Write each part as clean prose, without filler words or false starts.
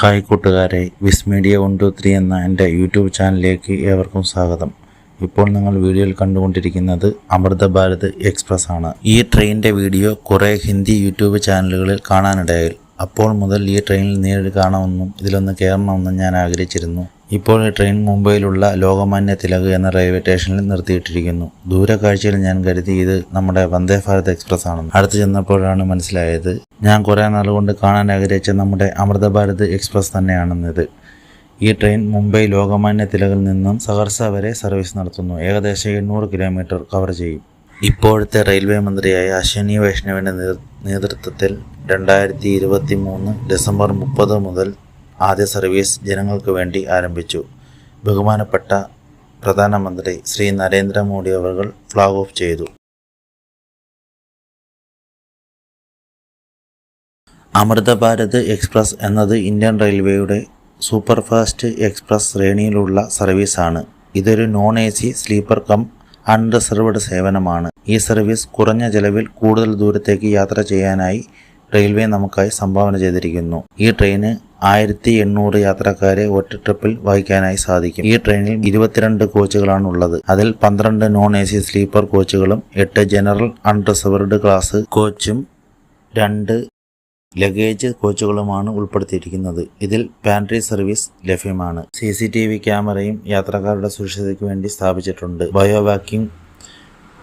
Hi കൂട്ടുകാരെ, വിസ് media 123 എന്ന എൻ്റെ യൂട്യൂബ് ചാനലിലേക്ക് ഏവർക്കും സ്വാഗതം. ഇപ്പോൾ നിങ്ങൾ വീഡിയോയിൽ കണ്ടുകൊണ്ടിരിക്കുന്നത് അമൃത ഭാരത് എക്സ്പ്രസ് ആണ്. ഈ ട്രെയിനിൻ്റെ വീഡിയോ കുറേ ഹിന്ദി യൂട്യൂബ് ചാനലുകളിൽ കാണാനിടയായി. അപ്പോൾ മുതൽ ഈ ട്രെയിനിൽ നേരിട്ട് കാണണമെന്നും ഇതിലൊന്ന് കയറണമെന്നും ഞാൻ ആഗ്രഹിച്ചിരുന്നു. ഇപ്പോൾ ഈ ട്രെയിൻ മുംബൈയിലുള്ള ലോകമാന്യ തിലക് എന്ന റെയിൽവേ സ്റ്റേഷനിൽ നിർത്തിയിട്ടിരിക്കുന്നു. ദൂരക്കാഴ്ചയിൽ ഞാൻ കരുതി ഇത് നമ്മുടെ വന്ദേ ഭാരത് എക്സ്പ്രസ് ആണെന്ന്. അടുത്ത് ചെന്നപ്പോഴാണ് മനസ്സിലായത് ഞാൻ കുറേ നാളുകൊണ്ട് കാണാൻ ആഗ്രഹിച്ച നമ്മുടെ അമൃത ഭാരത് എക്സ്പ്രസ് തന്നെയാണെന്നത്. ഈ ട്രെയിൻ മുംബൈ ലോകമാന്യ തിലകിൽ നിന്നും സഹർസ വരെ സർവീസ് നടത്തുന്നു. ഏകദേശം 800 കിലോമീറ്റർ കവർ ചെയ്യും. ഇപ്പോഴത്തെ റെയിൽവേ മന്ത്രിയായ അശ്വിനി വൈഷ്ണവിൻ്റെ നേതൃത്വത്തിൽ 2023 ഡിസംബർ 30 മുതൽ ആദ്യ സർവീസ് ജനങ്ങൾക്ക് വേണ്ടി ആരംഭിച്ചു. ബഹുമാനപ്പെട്ട പ്രധാനമന്ത്രി ശ്രീ നരേന്ദ്രമോദി അവർ ഫ്ലാഗ് ഓഫ് ചെയ്തു. അമൃത ഭാരത് എക്സ്പ്രസ് എന്നത് ഇന്ത്യൻ റെയിൽവേയുടെ സൂപ്പർ ഫാസ്റ്റ് എക്സ്പ്രസ് ശ്രേണിയിലുള്ള സർവീസാണ്. ഇതൊരു non AC sleeper cum unreserved സേവനമാണ്. ഈ സർവീസ് കുറഞ്ഞ ചെലവിൽ കൂടുതൽ ദൂരത്തേക്ക് യാത്ര ചെയ്യാനായി റെയിൽവേ നമുക്കായി സംഭാവന ചെയ്തിരിക്കുന്നു. ഈ ട്രെയിന് 1800 യാത്രക്കാരെ ഒറ്റ ട്രിപ്പിൽ വഹിക്കാനായി സാധിക്കും. ഈ ട്രെയിനിൽ 22 കോച്ചുകളാണ് ഉള്ളത്. അതിൽ 12 നോൺ AC സ്ലീപ്പർ കോച്ചുകളും 8 ജനറൽ അൺറിസർവ്ഡ് ക്ലാസ് കോച്ചും 2 ലഗേജ് കോച്ചുകളുമാണ് ഉൾപ്പെടുത്തിയിരിക്കുന്നത്. ഇതിൽ പാൻട്രി സർവീസ് ലഭ്യമാണ്. CCTV ക്യാമറയും യാത്രക്കാരുടെ സുരക്ഷയ്ക്ക് വേണ്ടി സ്ഥാപിച്ചിട്ടുണ്ട്. ബയോ വാക്യൂം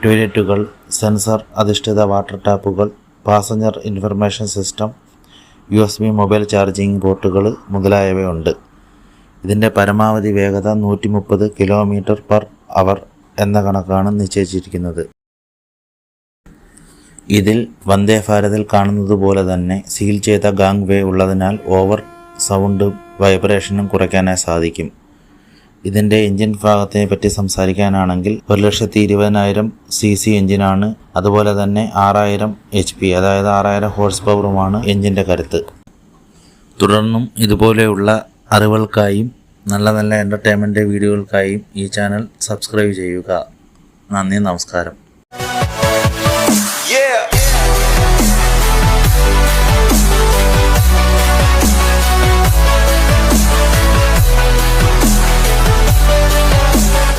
ടോയ്ലറ്റുകൾ, സെൻസർ അധിഷ്ഠിത വാട്ടർ ടാപ്പുകൾ, passenger information system, USB mobile charging പോർട്ടുകൾ മുതലായവയുണ്ട്. ഇതിൻ്റെ പരമാവധി വേഗത 130 km/h എന്ന കണക്കാണ് നിശ്ചയിച്ചിരിക്കുന്നത്. ഇതിൽ വന്ദേ ഭാരതിൽ കാണുന്നത് പോലെ തന്നെ സീൽ ചെയ്ത ഗാങ് വേ ഉള്ളതിനാൽ ഓവർ സൗണ്ട് വൈബ്രേഷനും കുറയ്ക്കാനായി സാധിക്കും. ഇതിൻ്റെ എഞ്ചിൻ ഭാഗത്തെ പറ്റി സംസാരിക്കാനാണെങ്കിൽ 1,20,000 cc എഞ്ചിനാണ്. അതുപോലെ തന്നെ 6000 HP അതായത് 6000 ഹോഴ്സ് പവറുമാണ് എഞ്ചിൻ്റെ കരുത്ത്. തുടർന്നും ഇതുപോലെയുള്ള അറിവുകൾക്കായും നല്ല എൻ്റർടൈൻമെൻറ്റ് വീഡിയോകൾക്കായും ഈ ചാനൽ സബ്സ്ക്രൈബ് ചെയ്യുക. നന്ദി, നമസ്കാരം.